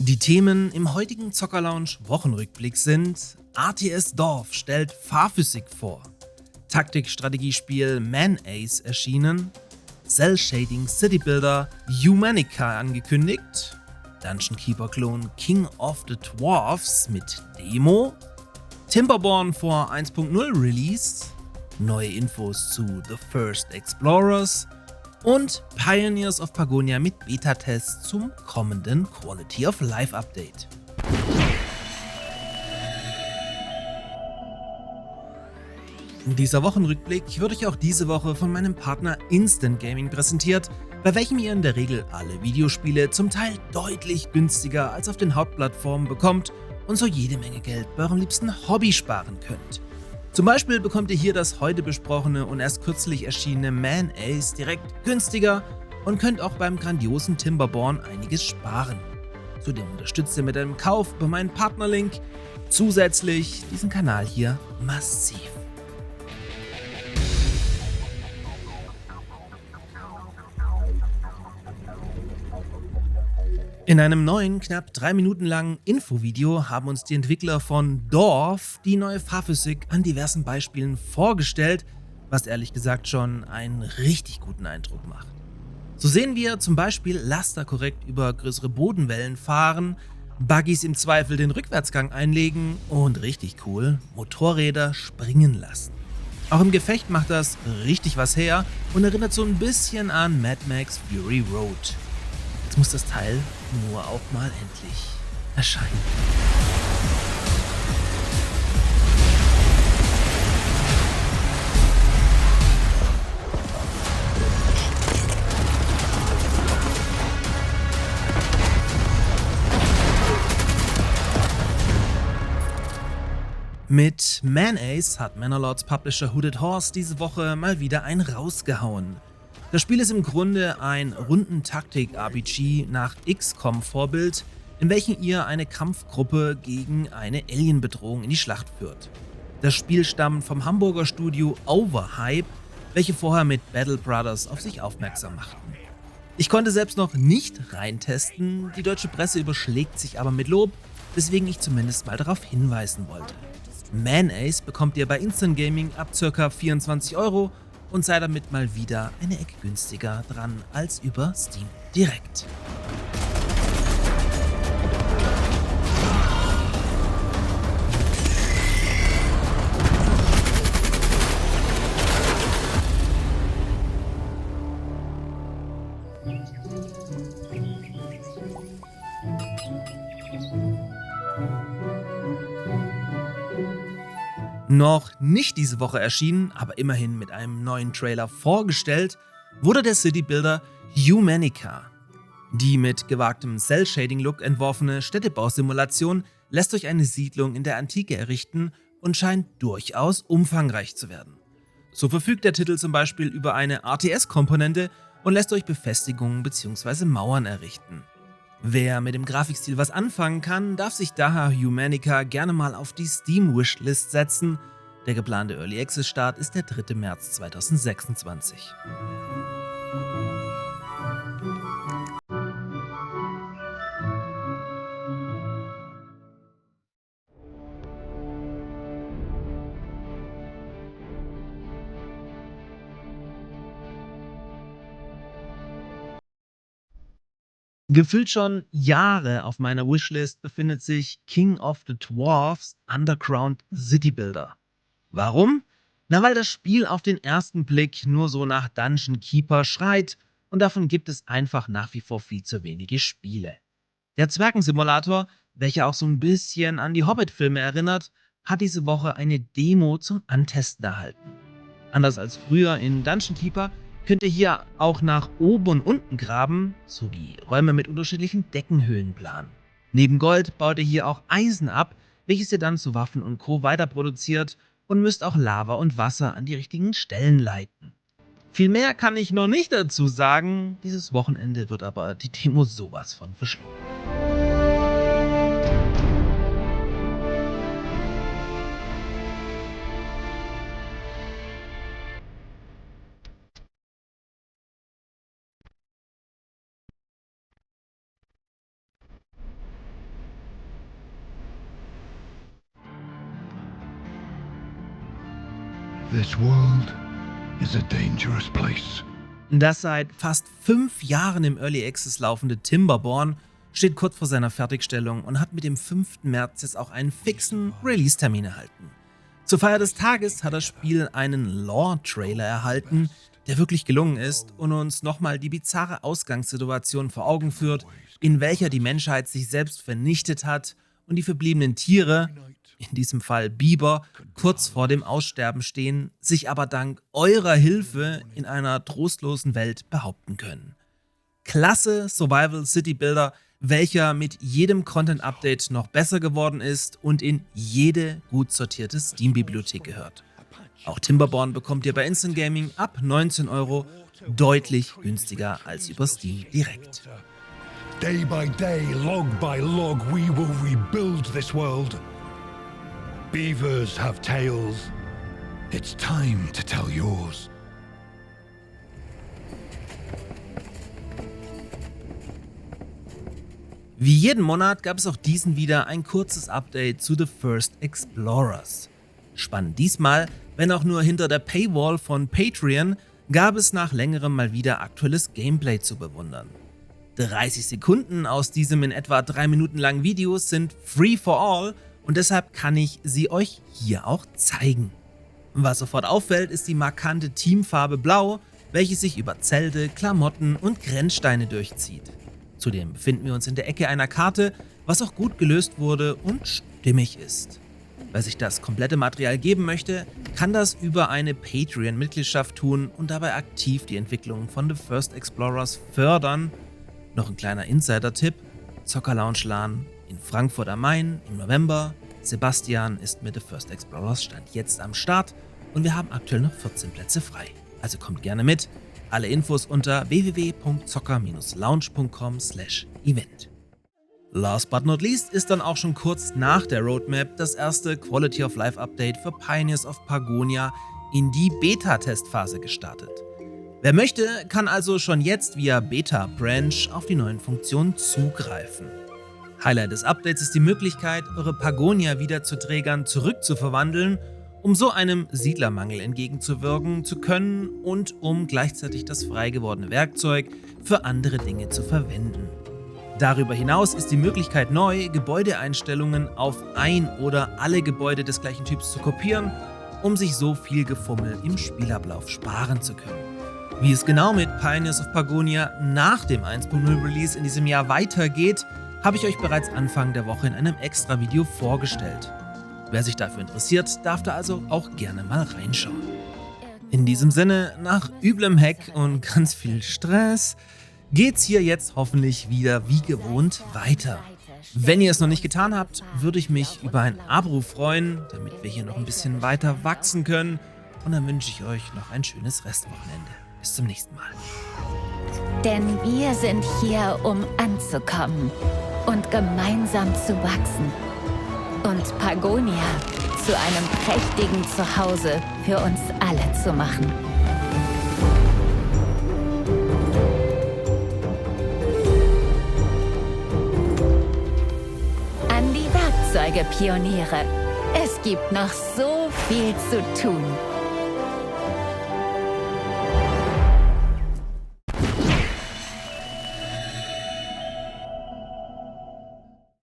Die Themen im heutigen Zocker-Lounge Wochenrückblick sind: RTS Dorf stellt Fahrphysik vor, Taktik-Strategiespiel Man Ace erschienen, Cell-Shading City Builder Humanica angekündigt, Dungeon Keeper-Klon King of the Dwarfs mit Demo, Timberborn vor 1.0 Release, neue Infos zu The First Explorers und Pioneers of Pagonia mit Beta-Tests zum kommenden Quality of Life Update. Dieser Wochenrückblick wird euch auch diese Woche von meinem Partner Instant Gaming präsentiert, bei welchem ihr in der Regel alle Videospiele zum Teil deutlich günstiger als auf den Hauptplattformen bekommt und so jede Menge Geld bei eurem liebsten Hobby sparen könnt. Zum Beispiel bekommt ihr hier das heute besprochene und erst kürzlich erschienene Man Ace direkt günstiger und könnt auch beim grandiosen Timberborn einiges sparen. Zudem unterstützt ihr mit einem Kauf über meinen Partnerlink zusätzlich diesen Kanal hier massiv. In einem neuen, knapp 3 Minuten langen Infovideo haben uns die Entwickler von Dorf die neue Fahrphysik an diversen Beispielen vorgestellt, was ehrlich gesagt schon einen richtig guten Eindruck macht. So sehen wir zum Beispiel Laster korrekt über größere Bodenwellen fahren, Buggies im Zweifel den Rückwärtsgang einlegen und richtig cool, Motorräder springen lassen. Auch im Gefecht macht das richtig was her und erinnert so ein bisschen an Mad Max Fury Road. Jetzt muss das Teil nur auch mal endlich erscheinen. Mit Man Ace hat Manor Publisher Hooded Horse diese Woche mal wieder einen rausgehauen. Das Spiel ist im Grunde ein Rundentaktik-RPG nach XCOM-Vorbild, in welchem ihr eine Kampfgruppe gegen eine Alien-Bedrohung in die Schlacht führt. Das Spiel stammt vom Hamburger Studio Overhype, welche vorher mit Battle Brothers auf sich aufmerksam machten. Ich konnte selbst noch nicht reintesten, die deutsche Presse überschlägt sich aber mit Lob, weswegen ich zumindest mal darauf hinweisen wollte. Man Ace bekommt ihr bei Instant Gaming ab ca. 24 € und sei damit mal wieder eine Ecke günstiger dran als über Steam direkt. Noch nicht diese Woche erschienen, aber immerhin mit einem neuen Trailer vorgestellt, wurde der City Builder Humanica. Die mit gewagtem Cell-Shading-Look entworfene Städtebausimulation lässt euch eine Siedlung in der Antike errichten und scheint durchaus umfangreich zu werden. So verfügt der Titel zum Beispiel über eine RTS-Komponente und lässt euch Befestigungen bzw. Mauern errichten. Wer mit dem Grafikstil was anfangen kann, darf sich daher Humanica gerne mal auf die Steam-Wishlist setzen. Der geplante Early Access Start ist der 3. März 2026. Gefühlt schon Jahre auf meiner Wishlist befindet sich King of the Dwarfs Underground City Builder. Warum? Na, weil das Spiel auf den ersten Blick nur so nach Dungeon Keeper schreit und davon gibt es einfach nach wie vor viel zu wenige Spiele. Der Zwergensimulator, welcher auch so ein bisschen an die Hobbit-Filme erinnert, hat diese Woche eine Demo zum Antesten erhalten. Anders als früher in Dungeon Keeper könnt ihr hier auch nach oben und unten graben, sowie Räume mit unterschiedlichen Deckenhöhen planen. Neben Gold baut ihr hier auch Eisen ab, welches ihr dann zu Waffen und Co. weiter produziert und müsst auch Lava und Wasser an die richtigen Stellen leiten. Viel mehr kann ich noch nicht dazu sagen, dieses Wochenende wird aber die Demo sowas von verschlungen. This world is a dangerous place. Das seit fast 5 Jahren im Early Access laufende Timberborn steht kurz vor seiner Fertigstellung und hat mit dem 5. März jetzt auch einen fixen Release-Termin erhalten. Zur Feier des Tages hat das Spiel einen Lore-Trailer erhalten, der wirklich gelungen ist und uns nochmal die bizarre Ausgangssituation vor Augen führt, in welcher die Menschheit sich selbst vernichtet hat und die verbliebenen Tiere, in diesem Fall Biber, kurz vor dem Aussterben stehen, sich aber dank eurer Hilfe in einer trostlosen Welt behaupten können. Klasse Survival City Builder, welcher mit jedem Content-Update noch besser geworden ist und in jede gut sortierte Steam-Bibliothek gehört. Auch Timberborn bekommt ihr bei Instant Gaming ab 19 €, deutlich günstiger als über Steam direkt. Day by day, log by log, we will rebuild this world. Beavers have tails. It's time to tell yours. Wie jeden Monat gab es auch diesen wieder ein kurzes Update zu The First Explorers. Spannend diesmal, wenn auch nur hinter der Paywall von Patreon, gab es nach längerem mal wieder aktuelles Gameplay zu bewundern. 30 Sekunden aus diesem in etwa 3 Minuten langen Video sind free for all und deshalb kann ich sie euch hier auch zeigen. Was sofort auffällt, ist die markante Teamfarbe Blau, welche sich über Zelte, Klamotten und Grenzsteine durchzieht. Zudem befinden wir uns in der Ecke einer Karte, was auch gut gelöst wurde und stimmig ist. Wer sich das komplette Material geben möchte, kann das über eine Patreon-Mitgliedschaft tun und dabei aktiv die Entwicklung von The First Explorers fördern. Noch ein kleiner Insider-Tipp: Zocker Lounge LAN in Frankfurt am Main im November. Sebastian ist mit The First Explorers Stand jetzt am Start und wir haben aktuell noch 14 Plätze frei. Also kommt gerne mit. Alle Infos unter www.zocker-lounge.com/event. Last but not least ist dann auch schon kurz nach der Roadmap das erste Quality of Life Update für Pioneers of Pagonia in die Beta-Testphase gestartet. Wer möchte, kann also schon jetzt via Beta-Branch auf die neuen Funktionen zugreifen. Highlight des Updates ist die Möglichkeit, eure Pagonia wieder zu Trägern zurückzuverwandeln, um so einem Siedlermangel entgegenzuwirken zu können und um gleichzeitig das frei gewordene Werkzeug für andere Dinge zu verwenden. Darüber hinaus ist die Möglichkeit neu, Gebäudeeinstellungen auf ein oder alle Gebäude des gleichen Typs zu kopieren, um sich so viel Gefummel im Spielablauf sparen zu können. Wie es genau mit Pioneers of Pagonia nach dem 1.0 Release in diesem Jahr weitergeht, habe ich euch bereits Anfang der Woche in einem extra Video vorgestellt. Wer sich dafür interessiert, darf da also auch gerne mal reinschauen. In diesem Sinne, nach üblem Hack und ganz viel Stress, geht's hier jetzt hoffentlich wieder wie gewohnt weiter. Wenn ihr es noch nicht getan habt, würde ich mich über ein Abo freuen, damit wir hier noch ein bisschen weiter wachsen können. Und dann wünsche ich euch noch ein schönes Restwochenende. Bis zum nächsten Mal. Denn wir sind hier, um anzukommen und gemeinsam zu wachsen. Und Pagonia zu einem prächtigen Zuhause für uns alle zu machen. An die Werkzeuge, Pioniere. Es gibt noch so viel zu tun.